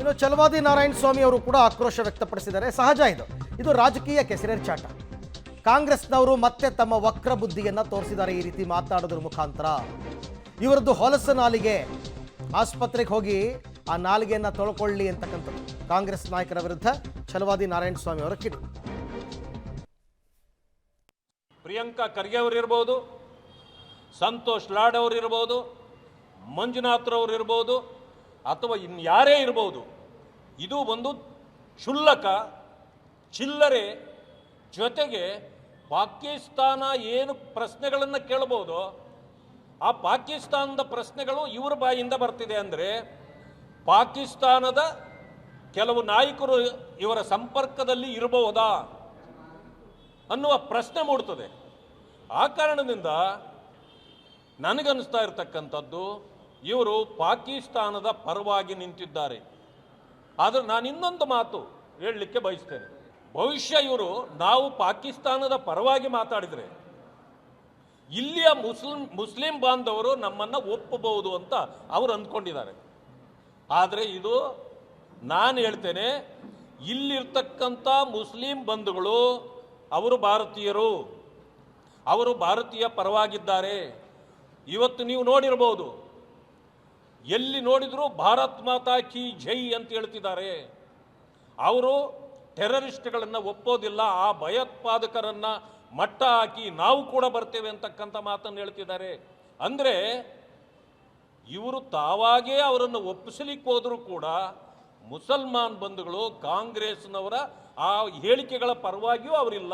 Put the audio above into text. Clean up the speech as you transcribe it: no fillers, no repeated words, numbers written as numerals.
ಇನ್ನು ಛಲವಾದಿ ನಾರಾಯಣ ಸ್ವಾಮಿ ಅವರು ಕೂಡ ಆಕ್ರೋಶ ವ್ಯಕ್ತಪಡಿಸಿದ್ದಾರೆ. ಸಹಜ ಇದು ರಾಜಕೀಯ ಕೆಸರೆರ್ಚಾಟ. ಕಾಂಗ್ರೆಸ್ನವರು ಮತ್ತೆ ತಮ್ಮ ವಕ್ರ ಬುದ್ಧಿಯನ್ನು ತೋರಿಸಿದ್ದಾರೆ ಈ ರೀತಿ ಮಾತನಾಡೋದ್ರ ಮುಖಾಂತರ. ಇವರದ್ದು ಹೊಲಸು ನಾಲಿಗೆ, ಆಸ್ಪತ್ರೆಗೆ ಹೋಗಿ ಆ ನಾಲಿಗೆಯನ್ನು ತೊಳ್ಕೊಳ್ಳಿ ಅಂತಕ್ಕಂಥದ್ದು ಕಾಂಗ್ರೆಸ್ ನಾಯಕರ ವಿರುದ್ಧ ಛಲವಾದಿ ನಾರಾಯಣ ಸ್ವಾಮಿ ಅವರ ಕಿಡಿ. ಪ್ರಿಯಾಂಕಾ ಖರ್ಗೆ ಅವರು ಇರ್ಬೋದು, ಸಂತೋಷ್ ಲಾಡ್ ಅವರು ಇರ್ಬೋದು, ಮಂಜುನಾಥ್ರವರು ಇರ್ಬೋದು, ಅಥವಾ ಇನ್ಯಾರೇ ಇರ್ಬೋದು, ಇದು ಒಂದು ಕ್ಷುಲ್ಲಕ ಚಿಲ್ಲರೆ. ಜೊತೆಗೆ ಪಾಕಿಸ್ತಾನ ಏನು ಪ್ರಶ್ನೆಗಳನ್ನು ಕೇಳಬಹುದು, ಆ ಪಾಕಿಸ್ತಾನದ ಪ್ರಶ್ನೆಗಳು ಇವರ ಬಾಯಿಂದ ಬರ್ತಿದೆ. ಅಂದರೆ ಪಾಕಿಸ್ತಾನದ ಕೆಲವು ನಾಯಕರು ಇವರ ಸಂಪರ್ಕದಲ್ಲಿ ಇರಬಹುದಾ ಅನ್ನುವ ಪ್ರಶ್ನೆ ಮೂಡ್ತದೆ. ಆ ಕಾರಣದಿಂದ ನನಗನ್ನಿಸ್ತಾ ಇರತಕ್ಕಂಥದ್ದು ಇವರು ಪಾಕಿಸ್ತಾನದ ಪರವಾಗಿ ನಿಂತಿದ್ದಾರೆ. ಆದರೆ ನಾನು ಇನ್ನೊಂದು ಮಾತು ಹೇಳಲಿಕ್ಕೆ ಬಯಸ್ತೇನೆ. ಬಹುಶಃ ಇವರು ನಾವು ಪಾಕಿಸ್ತಾನದ ಪರವಾಗಿ ಮಾತಾಡಿದರೆ ಇಲ್ಲಿಯ ಮುಸ್ಲಿಂ ಬಾಂಧವರು ನಮ್ಮನ್ನು ಒಪ್ಪಬಹುದು ಅಂತ ಅವರು ಅಂದ್ಕೊಂಡಿದ್ದಾರೆ. ಆದರೆ ಇದು ನಾನು ಹೇಳ್ತೇನೆ, ಇಲ್ಲಿರ್ತಕ್ಕಂಥ ಮುಸ್ಲಿಂ ಬಂಧುಗಳು ಅವರು ಭಾರತೀಯರು, ಅವರು ಭಾರತೀಯ ಪರವಾಗಿದ್ದಾರೆ. ಇವತ್ತು ನೀವು ನೋಡಿರ್ಬೋದು, ಎಲ್ಲಿ ನೋಡಿದರೂ ಭಾರತ್ ಮಾತಾ ಕಿ ಜೈ ಅಂತ ಹೇಳ್ತಿದ್ದಾರೆ. ಅವರು ಟೆರರಿಸ್ಟ್ಗಳನ್ನು ಒಪ್ಪೋದಿಲ್ಲ, ಆ ಭಯೋತ್ಪಾದಕರನ್ನು ಮಟ್ಟ ಹಾಕಿ ನಾವು ಕೂಡ ಬರ್ತೇವೆ ಅಂತಕ್ಕಂಥ ಮಾತನ್ನು ಹೇಳ್ತಿದ್ದಾರೆ. ಅಂದರೆ ಇವರು ತಾವಾಗೇ ಅವರನ್ನು ಒಪ್ಪಿಸಲಿಕ್ಕೆ ಹೋದರೂ ಕೂಡ ಮುಸಲ್ಮಾನ್ ಬಂಧುಗಳು ಕಾಂಗ್ರೆಸ್ನವರ ಆ ಹೇಳಿಕೆಗಳ ಪರವಾಗಿಯೂ ಅವರಿಲ್ಲ.